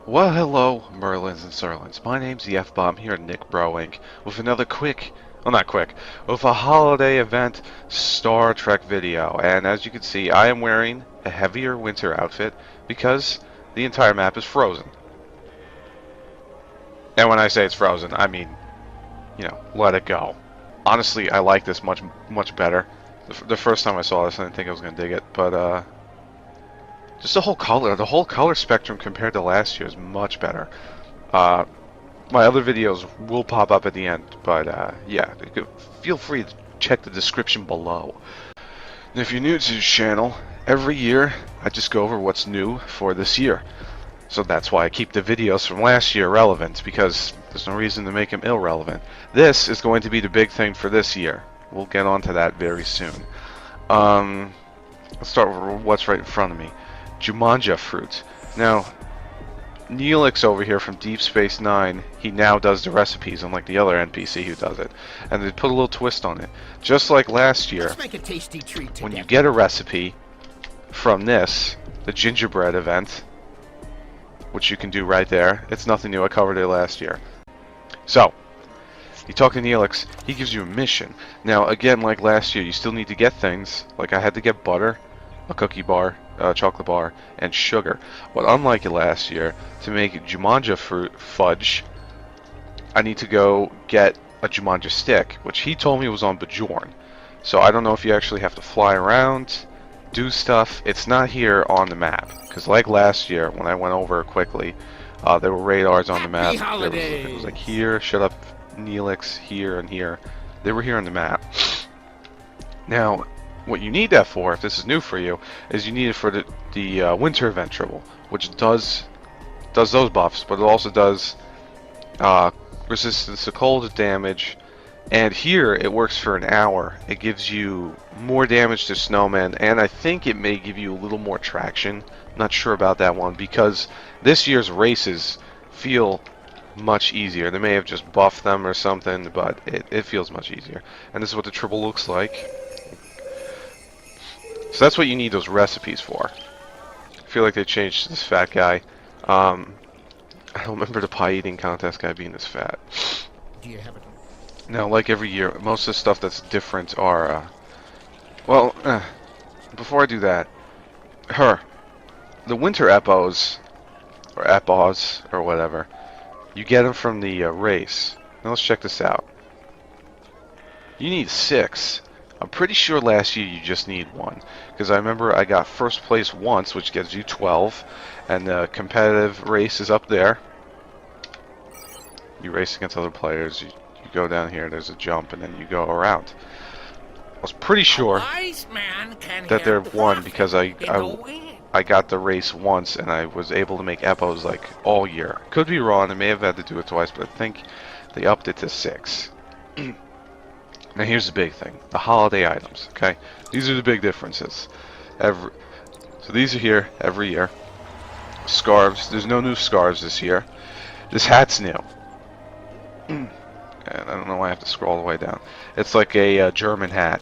Well, hello, Merlins and Sirlins. My name's the F-Bomb here at NicBroInc with another with a holiday event Star Trek video. And as you can see, I am wearing a heavier winter outfit because the entire map is frozen. And when I say it's frozen, I mean, let it go. Honestly, I like this much better. The first time I saw this, I didn't think I was going to dig it, but just the whole color spectrum compared to last year is much better. My other videos will pop up at the end, but yeah, feel free to check the description below. And if you're new to this channel, every year I just go over what's new for this year. So that's why I keep the videos from last year relevant, because there's no reason to make them irrelevant. This is going to be the big thing for this year. We'll get onto that very soon. Let's start with what's right in front of me. Jumanji fruit. Now, NicBroInc over here from Deep Space Nine, he now does the recipes, unlike the other NPC who does it. And they put a little twist on it. Just like last year, make a tasty treat when you get a recipe from this, the gingerbread event, which you can do right there, it's nothing new, I covered it last year. So, you talk to NicBroInc, he gives you a mission. Now, again, like last year, you still need to get things, like I had to get butter, a cookie bar, chocolate bar, and sugar. But unlike last year, to make Jumanji fruit fudge, I need to go get a Jumanji stick, which he told me was on Bajorn. So I don't know if you actually have to fly around, do stuff. It's not here on the map, because like last year when I went over quickly, there were radars on the map. It was like here, shut up, NicBroInc, here and here. They were here on the map. Now, what you need that for, if this is new for you, is you need it for the winter event triple, which does those buffs, but it also does resistance to cold damage. And here it works for an hour. It gives you more damage to snowmen, and I think it may give you a little more traction. I'm not sure about that one, because this year's races feel much easier. They may have just buffed them or something, but it feels much easier. And this is what the triple looks like. So that's what you need those recipes for. I feel like they changed this fat guy. I don't remember the pie eating contest guy being this fat. Do you have it? Now, like every year, most of the stuff that's different are, before I do that, the winter epos, or epos, or whatever, you get them from the race. Now let's check this out. You need 6. I'm pretty sure last year you just need 1, because I remember I got first place once, which gives you 12, and the competitive race is up there. You race against other players, you go down here, there's a jump, and then you go around. I was pretty sure that they're 1 because I got the race once, and I was able to make epos like all year. Could be wrong, I may have had to do it twice, but I think they upped it to 6. Now here's the big thing, the holiday items, okay? These are the big differences. So these are here every year. Scarves, there's no new scarves this year. This hat's new. And I don't know why I have to scroll all the way down. It's like a German hat,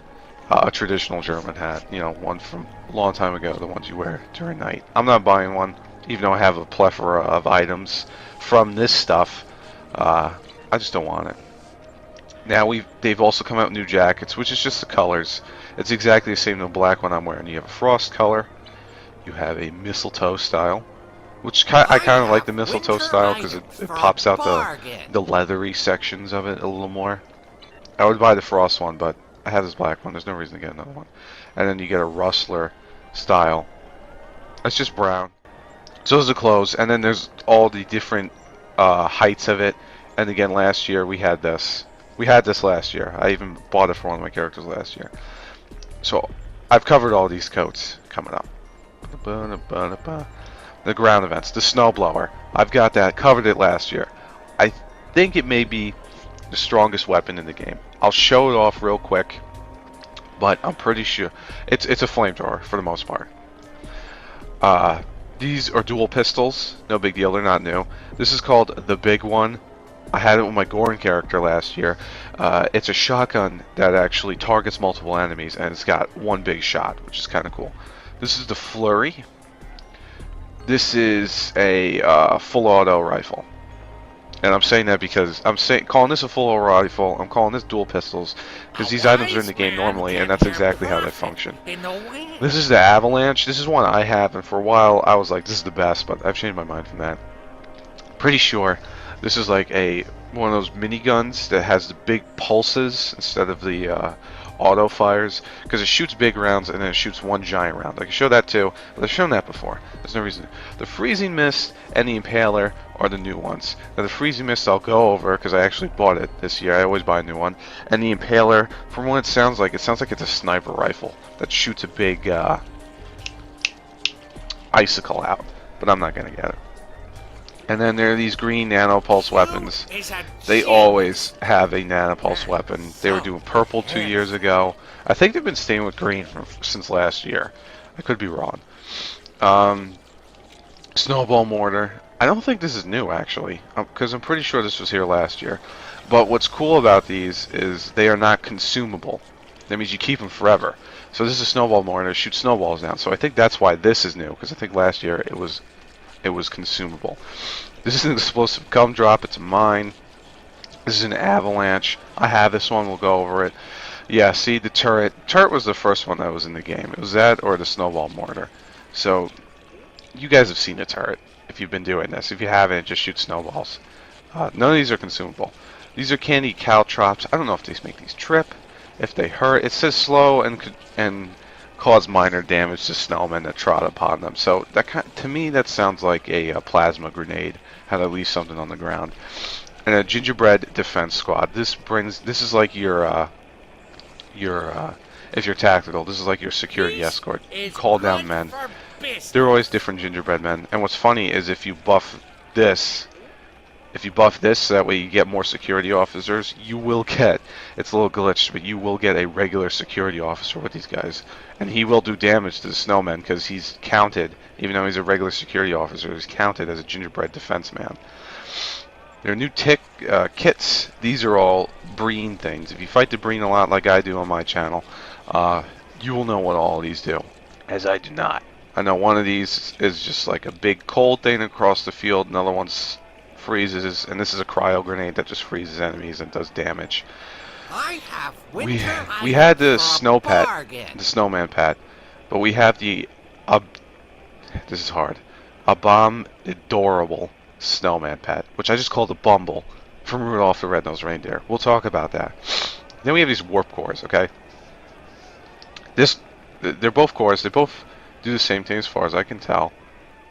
a traditional German hat, one from a long time ago, the ones you wear during night. I'm not buying one, even though I have a plethora of items from this stuff. I just don't want it. Now they've also come out with new jackets, which is just the colors. It's exactly the same as the black one I'm wearing. You have a frost color, you have a mistletoe style, which I kind of like the mistletoe style because it pops out the leathery sections of it a little more. I would buy the frost one, but I have this black one. There's no reason to get another one. And then you get a rustler style. It's just brown. So those are the clothes, and then there's all the different heights of it. And again, last year we had this. We had this last year. I even bought it for one of my characters last year. So I've covered all these coats coming up. The ground events, the snowblower. I've got that, covered it last year. I think it may be the strongest weapon in the game. I'll show it off real quick, but I'm pretty sure it's a flamethrower for the most part. These are dual pistols, no big deal, they're not new. This is called the big one. I had it with my Gorn character last year. It's a shotgun that actually targets multiple enemies, and it's got one big shot, which is kind of cool. This is the flurry. This is a full auto rifle. And I'm saying that because I'm calling this a full auto rifle. I'm calling this dual pistols because these items are in the game normally, and that's exactly how they function. This is the Avalanche. This is one I have, and for a while I was like, this is the best, but I've changed my mind from that. Pretty sure this is like one of those miniguns that has the big pulses instead of the auto fires, because it shoots big rounds and then it shoots one giant round. I can show that too, but I've shown that before. There's no reason. The Freezing Mist and the Impaler are the new ones. Now the Freezing Mist I'll go over because I actually bought it this year. I always buy a new one. And the Impaler, from what it sounds like it's a sniper rifle that shoots a big icicle out, but I'm not gonna get it. And then there are these green nanopulse weapons. They always have a nanopulse weapon. They were doing purple 2 years ago. I think they've been staying with green since last year. I could be wrong. Snowball mortar. I don't think this is new, actually, because I'm pretty sure this was here last year. But what's cool about these is they are not consumable. That means you keep them forever. So this is a snowball mortar. It shoots snowballs down. So I think that's why this is new, because I think last year it was consumable. This is an explosive gumdrop. It's a mine. This is an avalanche. I have this one. We'll go over it. Yeah, see the turret. Turret was the first one that was in the game. It was that or the snowball mortar. So you guys have seen a turret if you've been doing this. If you haven't, just shoot snowballs. None of these are consumable. These are candy caltrops. I don't know if these make these trip, if they hurt. It says slow and cause minor damage to snowmen that trot upon them. So that to me that sounds like a plasma grenade. How to leave something on the ground. And a gingerbread defense squad. This is like your if you're tactical, this is like your security escort. Call down men. They're always different gingerbread men. And what's funny is if you buff this so that way you get more security officers, you will get, it's a little glitched, but you will get a regular security officer with these guys. And he will do damage to the snowmen because he's counted, even though he's a regular security officer, he's counted as a gingerbread defense man. There are new kits. These are all Breen things. If you fight the Breen a lot like I do on my channel, you will know what all of these do, as I do not. I know one of these is just like a big cold thing across the field, another one's freezes, and this is a cryo grenade that just freezes enemies and does damage. We had the snow pet, the snowman pet, but we have the this is hard, adorable snowman pet, which I just called a bumble from Rudolph the Red-Nosed Reindeer. We'll talk about that. Then we have these warp cores. Okay, they're both cores. They both do the same thing as far as I can tell.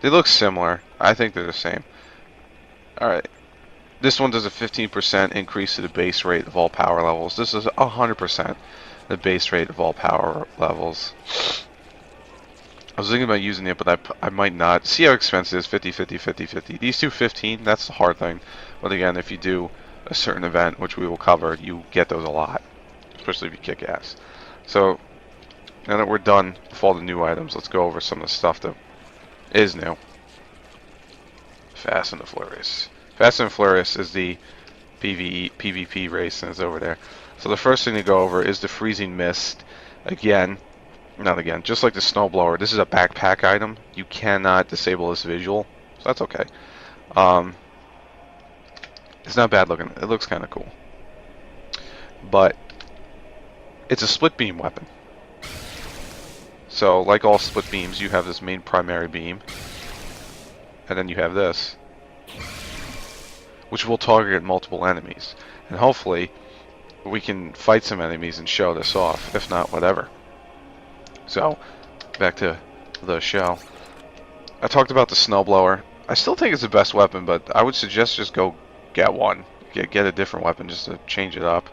They look similar. I think they're the same. Alright, this one does a 15% increase to the base rate of all power levels. This is 100% the base rate of all power levels. I was thinking about using it, but I might not. See how expensive it is, 50, 50, 50, 50. These two 15, that's the hard thing. But again, if you do a certain event, which we will cover, you get those a lot. Especially if you kick ass. So, now that we're done with all the new items, let's go over some of the stuff that is new. Fast and the Furious. Fast and Furious is the PvP race, and it's over there. So the first thing to go over is the Freezing Mist. Just like the Snowblower, this is a backpack item. You cannot disable this visual, so that's okay. It's not bad looking. It looks kind of cool. But it's a split beam weapon. So like all split beams, you have this main primary beam. And then you have this, which will target multiple enemies. And hopefully, we can fight some enemies and show this off. If not, whatever. So, back to the show. I talked about the Snowblower. I still think it's the best weapon, but I would suggest just go get one. Get a different weapon just to change it up.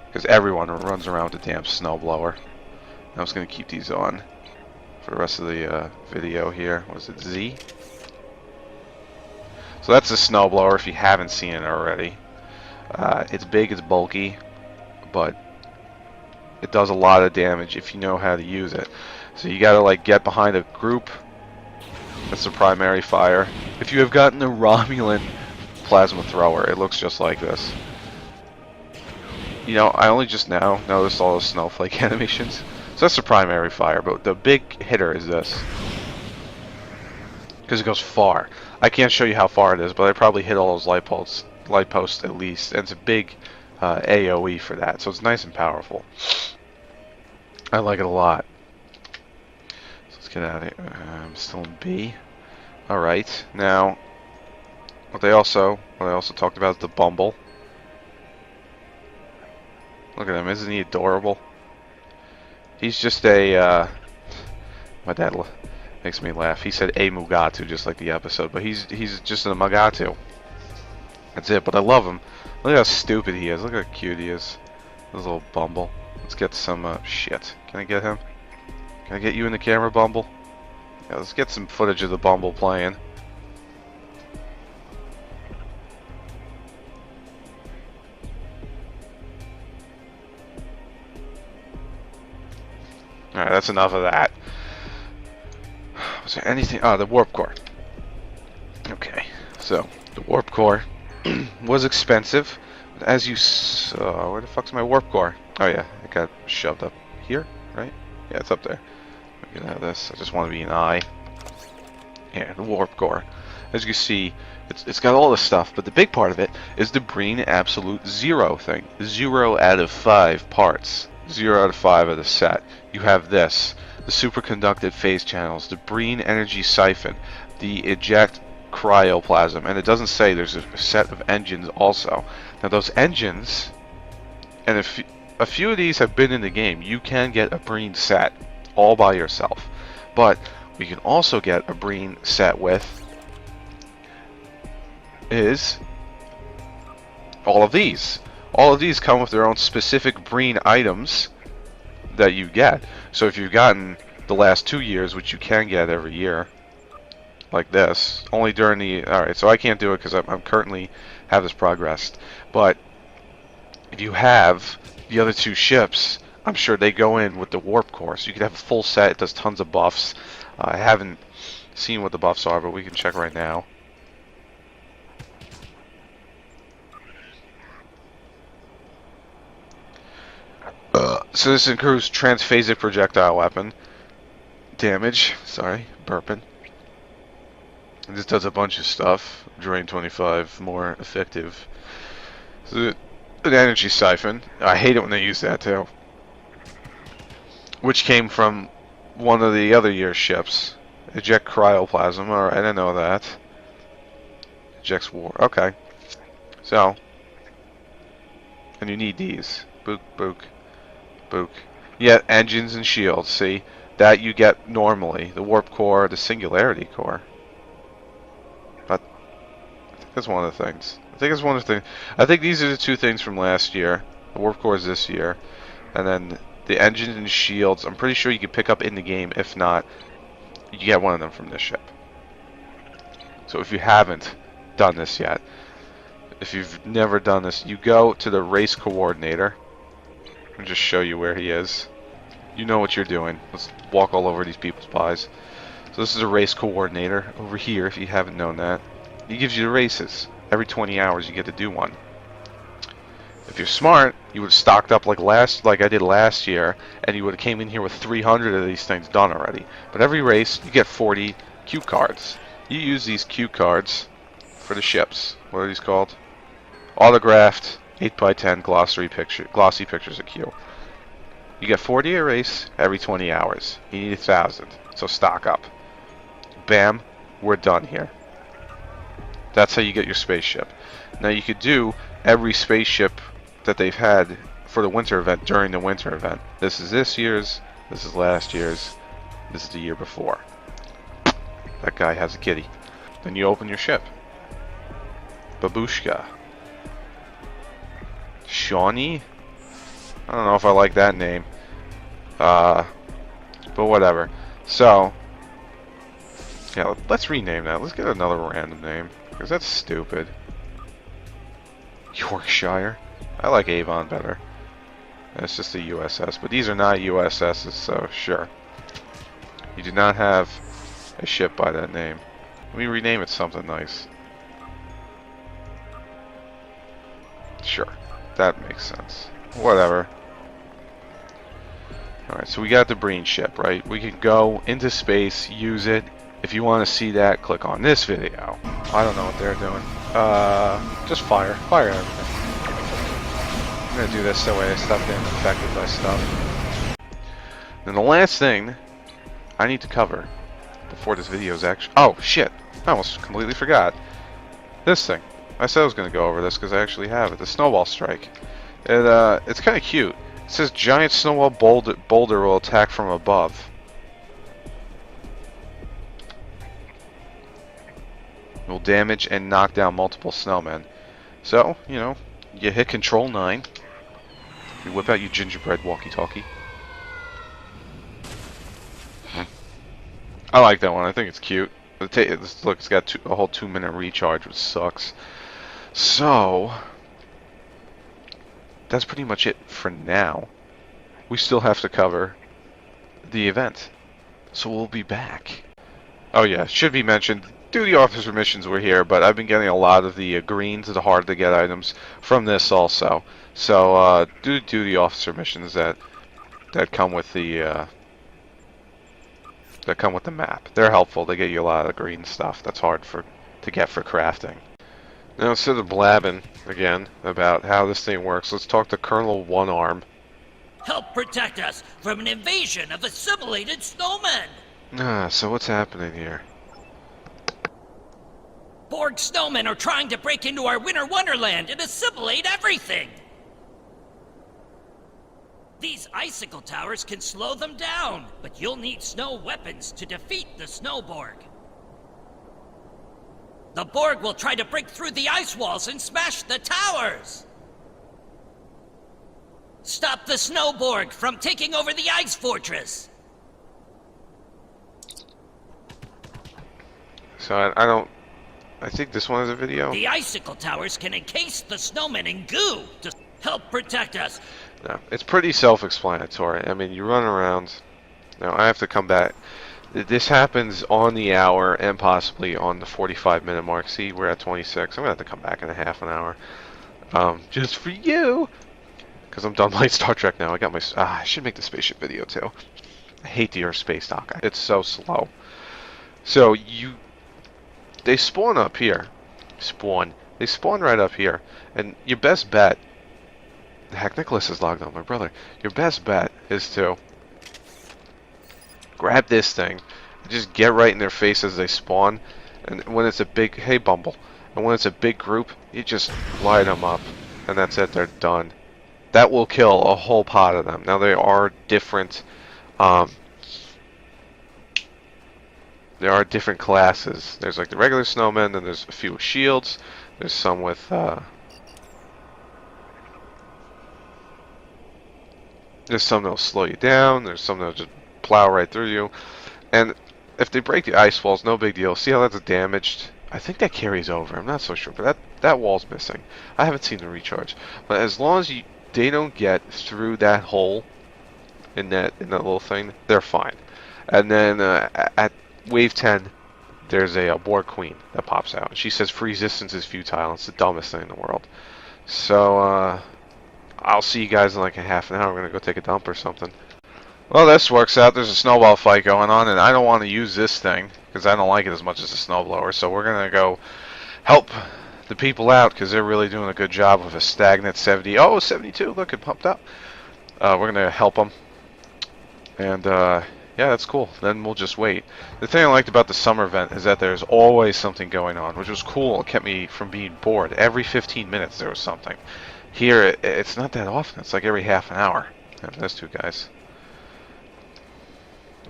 Because everyone runs around with a damn Snowblower. I'm just going to keep these on for the rest of the video here. Was it Z? So that's the Snowblower if you haven't seen it already. It's big, it's bulky, but it does a lot of damage if you know how to use it. So you gotta like get behind a group. That's the primary fire. If you have gotten the Romulan plasma thrower, it looks just like this. You know, I only just now noticed all the snowflake animations. So that's the primary fire, but the big hitter is this. because it goes far. I can't show you how far it is, but I probably hit all those light posts at least, and it's a big AOE for that, so it's nice and powerful. I like it a lot. So let's get out of here. I'm still in B. All right, now what I also talked about is the bumble. Look at him, isn't he adorable? He's just a my dad makes me laugh. He said a Mugatu just like the episode, but he's just a Mugatu. That's it, but I love him. Look at how stupid he is. Look how cute he is. This little bumble. Let's get some shit. Can I get him? Can I get you in the camera, Bumble? Yeah, let's get some footage of the Bumble playing. Alright, that's enough of that. Was there anything? Oh, the warp core. Okay, so the warp core was expensive. As you saw, where the fuck's my warp core? Oh yeah, it got shoved up here, right? Yeah, it's up there. We can have this. I just want to be an eye. Yeah, the warp core. As you can see, it's got all this stuff, but the big part of it is the Breen Absolute Zero thing. 0 out of 5 parts. 0 out of 5 of the set. You have this, the superconductive phase channels, the Breen Energy Siphon, the Eject Cryoplasm, and it doesn't say there's a set of engines also. Now those engines, and if a few of these have been in the game, you can get a Breen set all by yourself, but we can also get a Breen set with is all of these. All of these come with their own specific Breen items that you get. So if you've gotten the last 2 years, which you can get every year, like this, only during the... Alright, so I can't do it because I'm currently have this progressed. But if you have the other 2 ships, I'm sure they go in with the warp core. So you could have a full set. It does tons of buffs. I haven't seen what the buffs are, but we can check right now. So this includes transphasic projectile weapon damage. Sorry, burping. This does a bunch of stuff. Drain 25, more effective. So an energy siphon. I hate it when they use that too. Which came from one of the other year's ships. Eject cryoplasm. Alright, I didn't know that. Ejects war. Okay. So. And you need these. Book, book. Book. Yeah, engines and shields. See, that you get normally. The warp core, the singularity core. But I think that's one of the things. I think these are the 2 things from last year. The warp core is this year, and then the engines and shields. I'm pretty sure you can pick up in the game. If not, you get one of them from this ship. So if you haven't done this yet, if you've never done this, you go to the race coordinator. I'll just show you where he is. You know what you're doing. Let's walk all over these people's pies. So this is a race coordinator over here, if you haven't known that. He gives you the races. Every 20 hours you get to do one. If you're smart, you would have stocked up like I did last year, and you would have came in here with 300 of these things done already. But every race, you get 40 cue cards. You use these cue cards for the ships. What are these called? Autographed 8x10 glossy pictures of Q. You get 40 a race every 20 hours. You need 1,000, so stock up. Bam, we're done here. That's how you get your spaceship. Now you could do every spaceship that they've had for the winter event during the winter event. This is this year's, this is last year's, this is the year before. That guy has a kitty. Then you open your ship. Babushka. Shawnee? I don't know if I like that name. But whatever. So, yeah, let's rename that. Let's get another random name. Because that's stupid. Yorkshire. I like Avon better. It's just a USS. But these are not USSs, so sure. You do not have a ship by that name. Let me rename it something nice. Sure. That makes sense. Whatever. Alright, so we got the Breen ship, right? We can go into space, use it. If you want to see that, click on this video. I don't know what they're doing. Just fire everything. I'm gonna do this so way I stop getting affected by stuff. And the last thing I need to cover before this video is actually... Oh, shit. I almost completely forgot. This thing. I said I was going to go over this because I actually have it. The snowball strike. It's kind of cute. It says giant snowball boulder will attack from above. It will damage and knock down multiple snowmen. So, you know, you hit Control 9. You whip out your gingerbread walkie-talkie. I like that one. I think it's cute. Look, it's got a whole 2-minute recharge, which sucks. So, that's pretty much it for now. We still have to cover the event. So we'll be back. Oh yeah, should be mentioned, duty officer missions were here, but I've been getting a lot of the greens, the hard to get items from this also. So, duty officer missions that come with the map. They're helpful. They get you a lot of green stuff that's hard to get for crafting. Now, instead of blabbing again about how this thing works, let's talk to Colonel One Arm. Help protect us from an invasion of assimilated snowmen! So what's happening here? Borg snowmen are trying to break into our winter wonderland and assimilate everything! These icicle towers can slow them down, but you'll need snow weapons to defeat the snow Borg. The Borg will try to break through the ice walls and smash the towers! Stop the snow Borg from taking over the ice fortress! So I think this one is a video. The icicle towers can encase the snowmen in goo to help protect us. No, it's pretty self-explanatory. I mean, you run around. Now, I have to come back. This happens on the hour and possibly on the 45-minute mark. See, we're at 26. I'm going to have to come back in a half an hour. Just for you. Because I'm done playing Star Trek now. I got my... I should make the spaceship video, too. I hate the Earth space dock. It's so slow. So, they spawn up here. They spawn right up here. And your best bet... Heck, Nicholas is logged on, my brother. Your best bet is to grab this thing and just get right in their face as they spawn. And when it's a big... Hey, Bumble. And when it's a big group, you just light them up. And that's it. They're done. That will kill a whole pot of them. Now, they are different... there are different classes. There's like the regular snowmen, then there's a few with shields. There's some with... There's some that'll slow you down. There's some that'll just plow right through you. And if they break the ice walls, no big deal. See how that's damaged? I think that carries over. I'm not so sure, but that wall's missing. I haven't seen the recharge. But as long as they don't get through that hole in that little thing, they're fine. And then at wave 10, there's a Borg Queen that pops out. She says free resistance is futile. It's the dumbest thing in the world. So, I'll see you guys in like a half an hour. We're going to go take a dump or something. Well, this works out. There's a snowball fight going on, and I don't want to use this thing because I don't like it as much as the snowblower. So we're going to go help the people out because they're really doing a good job with a stagnant 70. Oh, 72. Look, it pumped up. We're going to help them. And, yeah, that's cool. Then we'll just wait. The thing I liked about the summer event is that there's always something going on, which was cool. It kept me from being bored. Every 15 minutes there was something. Here, it's not that often. It's like every half an hour. And those two guys.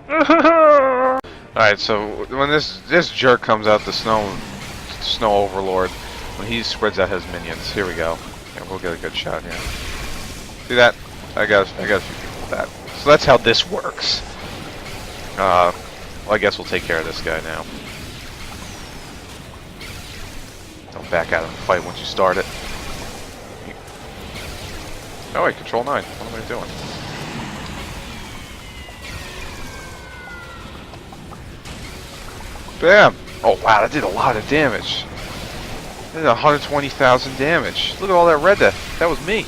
Alright, so when this jerk comes out, the snow overlord, when he spreads out his minions, here we go. Yeah, we'll get a good shot here. See that? I got a few people with that. So that's how this works. Well, I guess we'll take care of this guy now. Don't back out of the fight once you start it. Oh wait, Control 9. What am I doing? Bam! Oh wow, that did a lot of damage. That did 120,000 damage. Look at all that red there. That was me.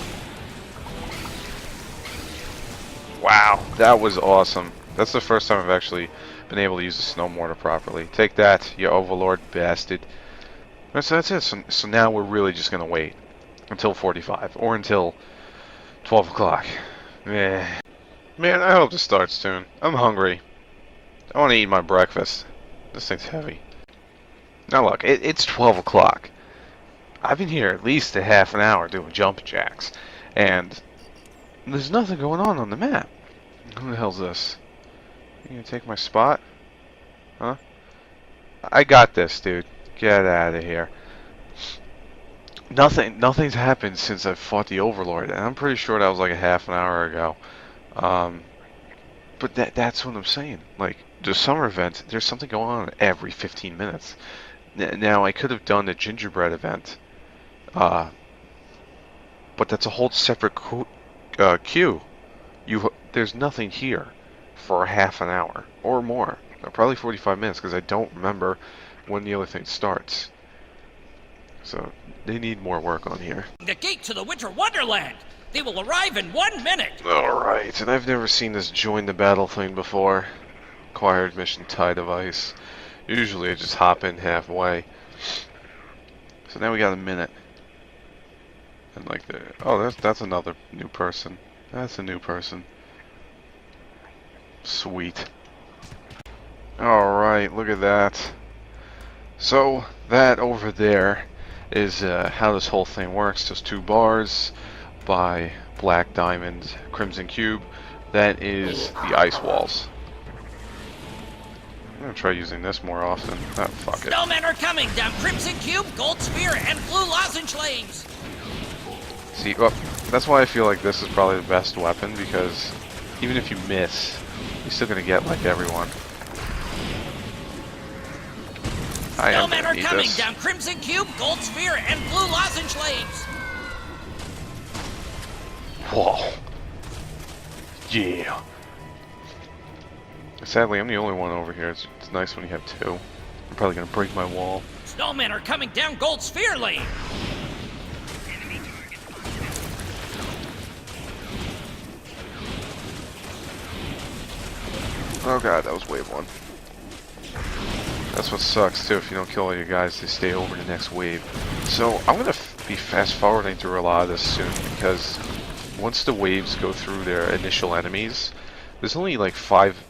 Wow, that was awesome. That's the first time I've actually been able to use the snow mortar properly. Take that, you overlord bastard. So that's it. So now we're really just gonna wait until 45 or until 12 o'clock. Man, I hope this starts soon. I'm hungry. I want to eat my breakfast. This thing's heavy. Now look, it's 12 o'clock. I've been here at least a half an hour doing jumping jacks, and there's nothing going on the map. Who the hell's this? You gonna take my spot? Huh? I got this, dude. Get out of here. Nothing's happened since I fought the Overlord, and I'm pretty sure that was like a half an hour ago. But that's what I'm saying. Like, the summer event, there's something going on every 15 minutes. Now, I could have done the gingerbread event, but that's a whole separate queue. There's nothing here for a half an hour or more. Probably 45 minutes, because I don't remember when the other thing starts. So, they need more work on here. The gate to the Winter Wonderland! They will arrive in 1 minute! Alright, and I've never seen this join the battle thing before. Acquired mission tie device. Usually I just hop in halfway. So now we got a minute. And like that's another new person. That's a new person. Sweet. Alright, look at that. So that over there is how this whole thing works. There's 2 bars by Black Diamond, Crimson Cube. That is the ice walls. I'm gonna try using this more often. Oh, fuck it. Snowmen are coming down Crimson Cube, Gold Sphere, and Blue Lozenge lanes! See, well, that's why I feel like this is probably the best weapon, because even if you miss, you're still gonna get like everyone. Snowmen are coming down Crimson Cube, Gold Sphere, and Blue Lozenge lanes! Whoa. Yeah. Sadly, I'm the only one over here. It's nice when you have 2. I'm probably gonna break my wall. Snowmen are coming down Gold Sphere lane! Oh god, that was wave 1. That's what sucks too. If you don't kill all your guys, they stay over the next wave. So I'm gonna be fast forwarding through a lot of this soon, because once the waves go through their initial enemies, there's only like 5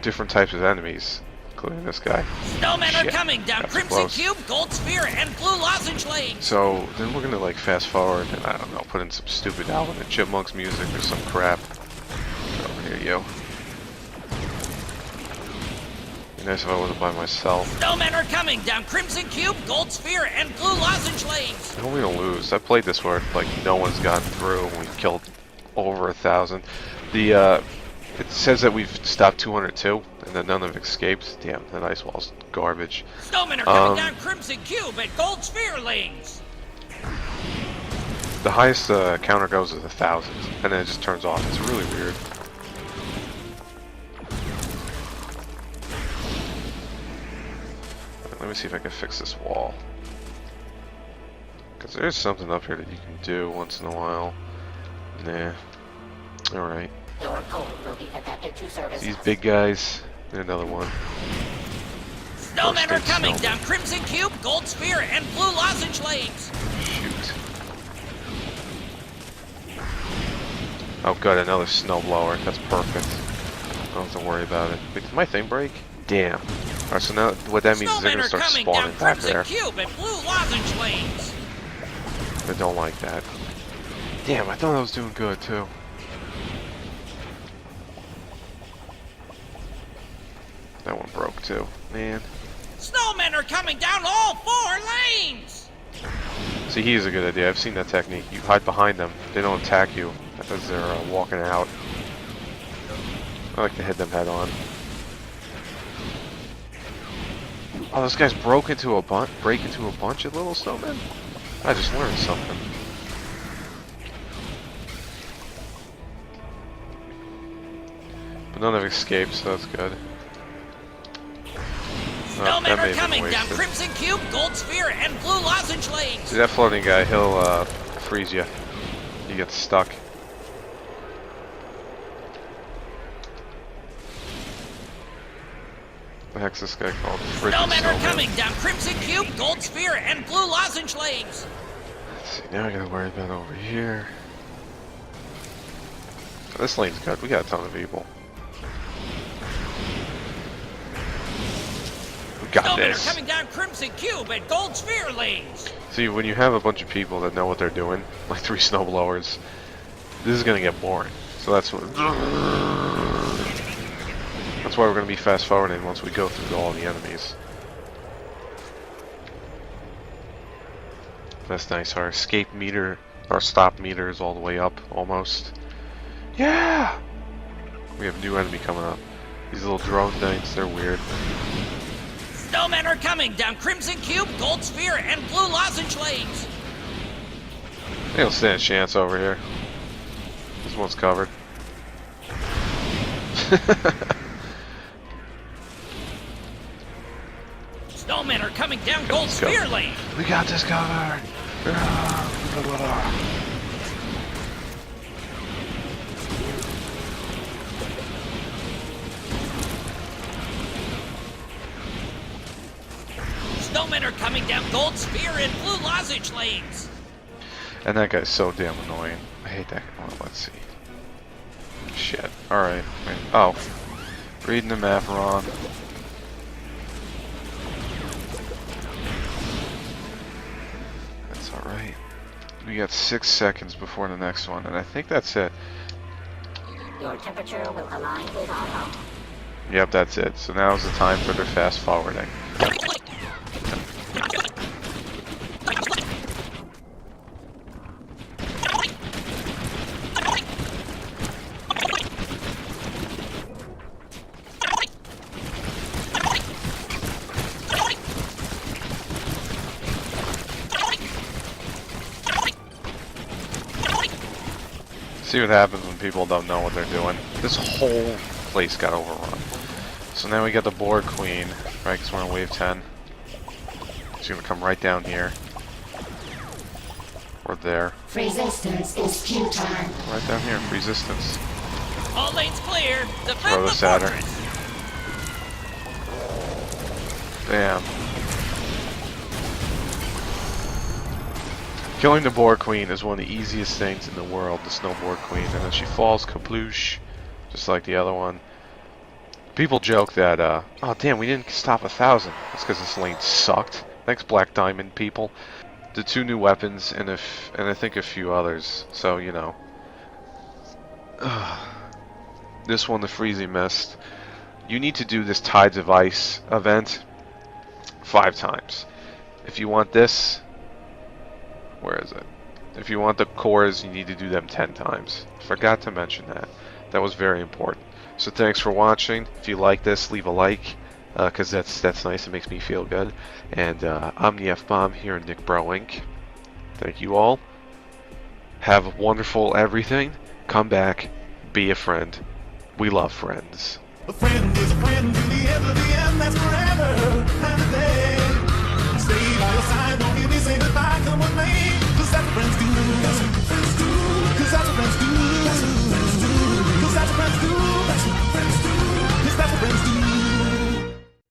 different types of enemies, including this guy. Snowmen are coming down Crimson Cube, Gold Sphere, and Blue Lozenge lanes! So then we're gonna like fast forward and I don't know, put in some stupid Alvin and Chipmunks music or some crap. Over here, yo. Be nice if I wasn't by myself. Snowmen are coming down Crimson Cube, Gold Sphere, and Blue Lozenge lanes! I hope we don't lose. I played this where like no one's gotten through and we've killed over 1,000. It says that we've stopped 202 and that none have escaped. Damn, that ice wall's garbage. Snowmen are coming down Crimson Cube and Gold Sphere lanes! The highest counter goes is 1,000 and then it just turns off. It's really weird. Let me see if I can fix this wall. Because there's something up here that you can do once in a while. Nah. Alright. These big guys. And another one. Snowmen are coming down Crimson Cube, Gold Sphere, and Blue Lozenge lanes! Shoot. Oh good, another snowblower. That's perfect. Don't have to worry about it. Wait, did my thing break? Damn. Alright, so now what that means is they're gonna start spawning back there. Cube and Blue Lozenge lanes! I don't like that. Damn, I thought I was doing good too. That one broke too. Man. Snowmen are coming down all 4 lanes! See, here's a good idea. I've seen that technique. You hide behind them. They don't attack you as they're walking out. I like to hit them head on. Oh, this guy's break into a bunch of little snowmen? I just learned something. But none have escaped, so that's good. Snowmen are coming down Crimson Cube, Gold Sphere, and Blue Lozenge lanes! See, that floating guy, he'll freeze you. You get stuck. The heck's this guy called? Freaking Snowmen are Snowman. coming down Crimson Cube, Gold Sphere, and Blue Lozenge lanes. Let's see, now I gotta worry about over here. This lane's good. We got a ton of people. We got Snowmen this. are coming down Crimson Cube and Gold Sphere lanes. See, when you have a bunch of people that know what they're doing, like 3 snowblowers, this is gonna get boring. So that's what. That's why we're gonna be fast forwarding once we go through all the enemies. That's nice. Our escape meter, our stop meter is all the way up, almost. Yeah! We have a new enemy coming up. These little drone knights, they're weird. Snowmen are coming down Crimson Cube, Gold Sphere, and Blue Lozenge lanes. They don't stand a chance over here. This one's covered. Snowmen are coming down Gold Let's go. Sphere lane. We got this covered! Snowmen are coming down Gold Sphere and Blue Lozenge lanes. And that guy's so damn annoying. I hate that. Oh, let's see. Shit. Alright. Oh. Reading the map wrong. That's alright. We got 6 seconds before the next one, and I think that's it. Your temperature will align with auto. Yep, that's it. So now's the time for their fast forwarding. See what happens when people don't know what they're doing. This whole place got overrun. So now we got the Borg Queen, right, because we're on wave 10. She's going to come right down here. Or there. Resistance is futile. Right down here, resistance. All lanes clear. Defend Throw the this at her. fortress. Damn. Killing the Borg Queen is one of the easiest things in the world, the Snow Borg Queen, and then she falls kaploosh, just like the other one. People joke that, oh damn, we didn't stop 1,000. That's because this lane sucked. Thanks, Black Diamond people. The 2 new weapons and I think a few others. So you know, this one, the Freezy Mist. You need to do this Tides of Ice event 5 times. If you want this. Where is it? If you want the cores, you need to do them 10 times. Forgot to mention that. That was very important. So thanks for watching. If you like this, leave a like, because that's nice. It makes me feel good. And I'm the F-Bomb here in NicBroInc. Thank you all. Have a wonderful everything. Come back. Be a friend. We love friends. A friend is a friend.